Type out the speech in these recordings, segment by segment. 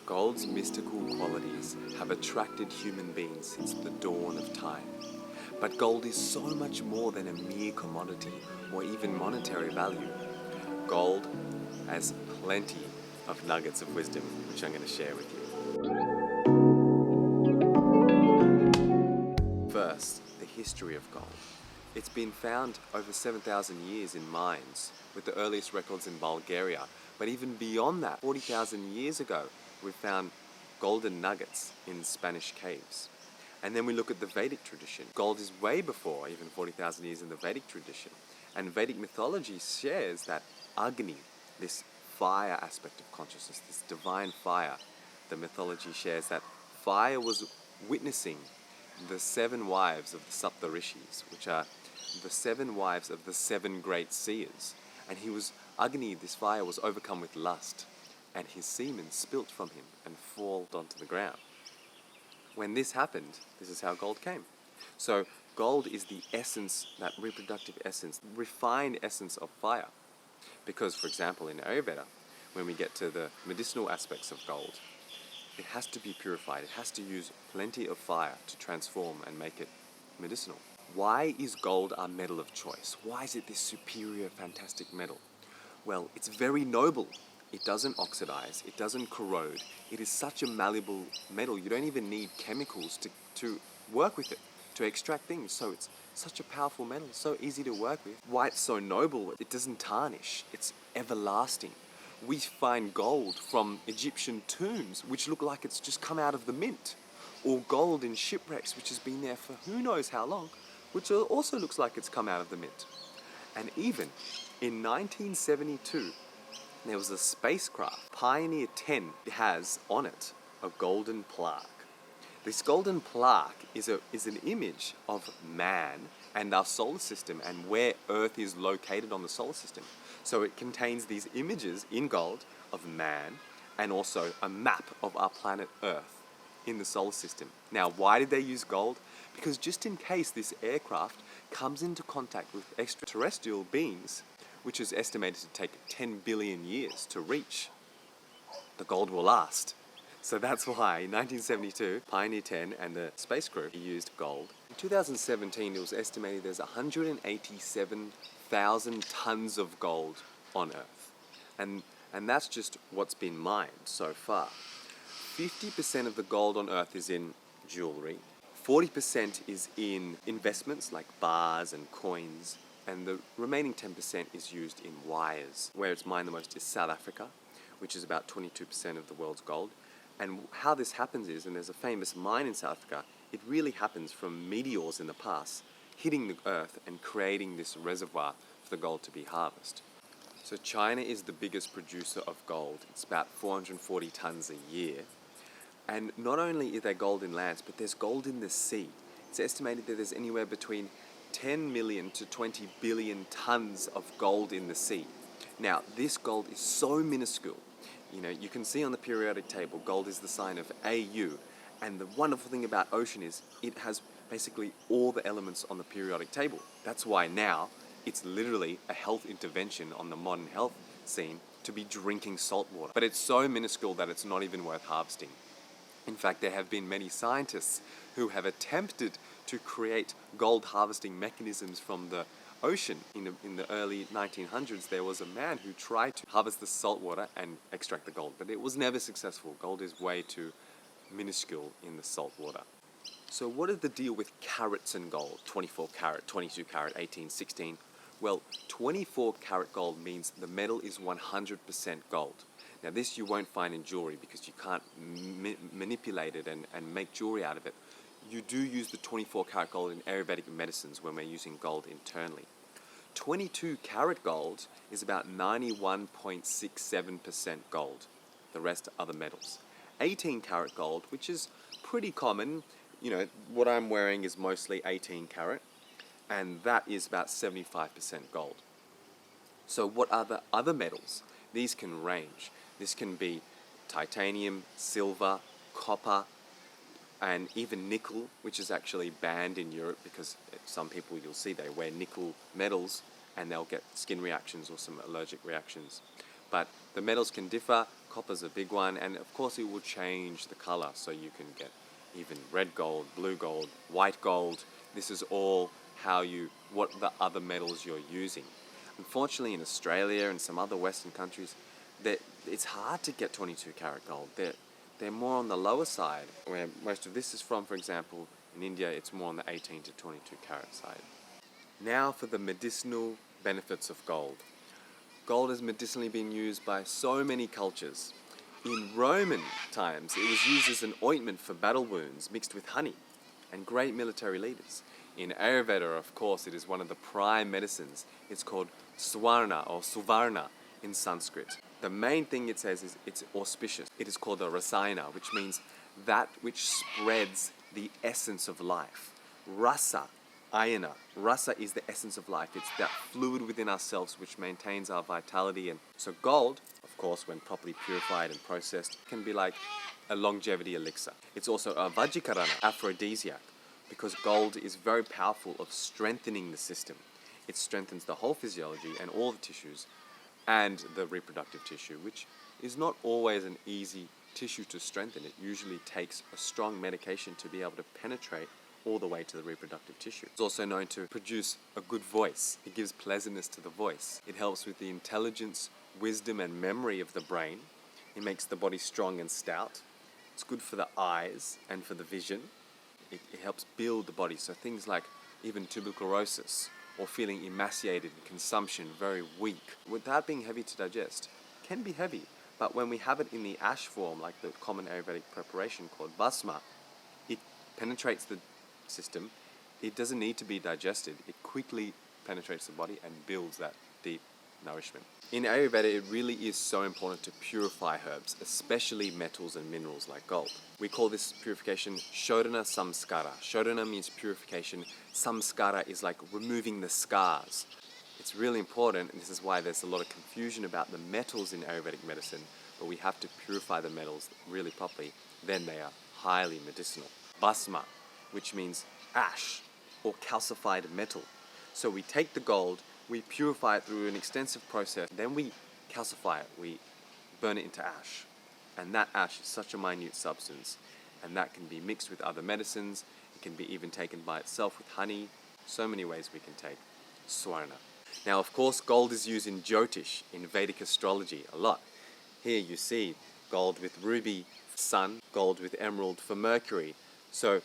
Gold's mystical qualities have attracted human beings since the dawn of time. But gold is so much more than a mere commodity or even monetary value. Gold has plenty of nuggets of wisdom, which I'm going to share with you. First, the history of gold. It's been found over 7,000 years in mines, with the earliest records in Bulgaria. But even beyond that, 40,000 years ago, we found golden nuggets in Spanish caves. And then we look at the Vedic tradition. Gold is way before even 40,000 years in the Vedic tradition. And Vedic mythology shares that Agni, this fire aspect of consciousness, this divine fire, the mythology shares that fire was witnessing the 7 wives of the Saptarishis, which are the 7 wives of the 7 great seers. And Agni, this fire, was overcome with lust, and his semen spilt from him and fall onto the ground. When this happened, this is how gold came. So gold is the essence, that reproductive essence, refined essence of fire. Because, for example, in Ayurveda, when we get to the medicinal aspects of gold, it has to be purified. It has to use plenty of fire to transform and make it medicinal. Why is gold our metal of choice? Why is it this superior, fantastic metal? Well, it's very noble. It doesn't oxidize. It doesn't corrode. It is such a malleable metal. You don't even need chemicals to work with it, to extract things. So it's such a powerful metal, so easy to work with. Why it's so noble, it doesn't tarnish. It's everlasting. We find gold from Egyptian tombs, which look like it's just come out of the mint. Or gold in shipwrecks, which has been there for who knows how long, which also looks like it's come out of the mint. And even in 1972, there was a spacecraft, Pioneer 10, has on it a golden plaque. This golden plaque is an image of man and our solar system and where Earth is located on the solar system. So it contains these images in gold of man and also a map of our planet Earth in the solar system. Now, why did they use gold? Because just in case this aircraft comes into contact with extraterrestrial beings, which is estimated to take 10 billion years to reach, the gold will last. So that's why in 1972, Pioneer 10 and the space crew used gold. In 2017, it was estimated there's 187,000 tons of gold on Earth. And that's just what's been mined so far. 50% of the gold on Earth is in jewelry. 40% is in investments like bars and coins. And the remaining 10% is used in wires. Where it's mined the most is South Africa, which is about 22% of the world's gold. And how this happens is, and there's a famous mine in South Africa, it really happens from meteors in the past hitting the earth and creating this reservoir for the gold to be harvested. So China is the biggest producer of gold. It's about 440 tons a year. And not only is there gold in lands, but there's gold in the sea. It's estimated that there's anywhere between 10 million to 20 billion tons of gold in the sea. Now, this gold is so minuscule. You can see on the periodic table, gold is the sign of AU. And the wonderful thing about ocean is it has basically all the elements on the periodic table. That's why now it's literally a health intervention on the modern health scene to be drinking salt water. But it's so minuscule that it's not even worth harvesting. In fact, there have been many scientists who have attempted to create gold harvesting mechanisms from the ocean. In the early 1900s, there was a man who tried to harvest the salt water and extract the gold, but it was never successful. Gold is way too minuscule in the salt water. So what is the deal with carats and gold? 24 carat, 22 carat, 18, 16? Well, 24 carat gold means the metal is 100% gold. Now this you won't find in jewelry because you can't manipulate it and make jewelry out of it. You do use the 24 karat gold in Ayurvedic medicines when we're using gold internally. 22 karat gold is about 91.67% gold. The rest are other metals. 18 karat gold, which is pretty common, what I'm wearing is mostly 18 karat, and that is about 75% gold. So what are the other metals? These can range. This can be titanium, silver, copper, and even nickel, which is actually banned in Europe because some people you'll see they wear nickel medals and they'll get skin reactions or some allergic reactions. But the metals can differ. Copper's a big one, and of course it will change the color, so you can get even red gold, blue gold, white gold. This is all what the other metals you're using. Unfortunately, in Australia and some other Western countries, it's hard to get 22 karat gold. They're more on the lower side, where most of this is from. For example, in India, it's more on the 18 to 22 karat side. Now for the medicinal benefits of gold. Gold has medicinally been used by so many cultures. In Roman times, it was used as an ointment for battle wounds mixed with honey, and great military leaders. In Ayurveda, of course, it is one of the prime medicines. It's called Swarna or Suvarna in Sanskrit. The main thing it says is it's auspicious. It is called a rasayana, which means that which spreads the essence of life. Rasa, ayana. Rasa is the essence of life. It's that fluid within ourselves which maintains our vitality. And so gold, of course, when properly purified and processed, can be like a longevity elixir. It's also a vajikarana, aphrodisiac, because gold is very powerful of strengthening the system. It strengthens the whole physiology and all the tissues and the reproductive tissue, which is not always an easy tissue to strengthen. It usually takes a strong medication to be able to penetrate all the way to the reproductive tissue. It's also known to produce a good voice. It gives pleasantness to the voice. It helps with the intelligence, wisdom, and memory of the brain. It makes the body strong and stout. It's good for the eyes and for the vision. It helps build the body. So things like even tuberculosis or feeling emaciated and consumption, very weak, without being heavy to digest, can be heavy. But when we have it in the ash form, like the common Ayurvedic preparation called basma, it penetrates the system. It doesn't need to be digested. It quickly penetrates the body and builds that deep nourishment. In Ayurveda, it really is so important to purify herbs, especially metals and minerals like gold. We call this purification Shodhana Samskara. Shodhana means purification. Samskara is like removing the scars. It's really important, and this is why there's a lot of confusion about the metals in Ayurvedic medicine, but we have to purify the metals really properly. Then they are highly medicinal. Basma, which means ash or calcified metal. So we take the gold, we purify it through an extensive process, then we calcify it, we burn it into ash. And that ash is such a minute substance, and that can be mixed with other medicines. It can be even taken by itself with honey. So many ways we can take Swarna. Now, of course, gold is used in Jyotish, in Vedic astrology, a lot. Here you see gold with ruby, sun, gold with emerald for Mercury. So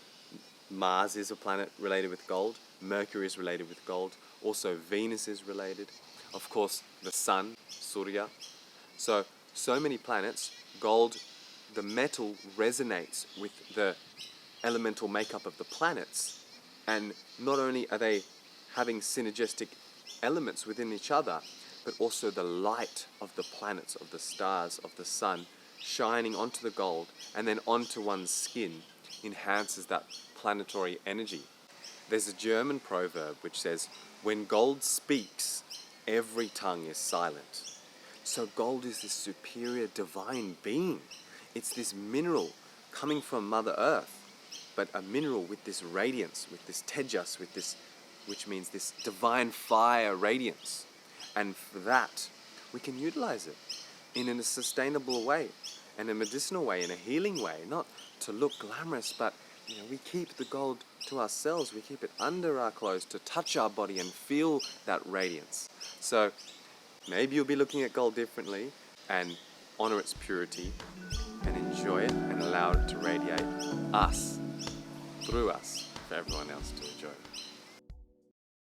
Mars is a planet related with gold, Mercury is related with gold, also Venus is related. Of course, the sun, Surya. So many planets, gold, the metal resonates with the elemental makeup of the planets. And not only are they having synergistic elements within each other, but also the light of the planets, of the stars, of the sun, shining onto the gold and then onto one's skin enhances that planetary energy. There's a German proverb which says, when gold speaks, every tongue is silent. So gold is this superior divine being. It's this mineral coming from Mother Earth, but a mineral with this radiance, with this tejas, with this, which means this divine fire radiance. And for that, we can utilize it in a sustainable way, in a medicinal way, in a healing way, not to look glamorous, but we keep the gold to ourselves. We keep it under our clothes to touch our body and feel that radiance. So maybe you'll be looking at gold differently and honor its purity and enjoy it and allow it to radiate us, through us, for everyone else to enjoy.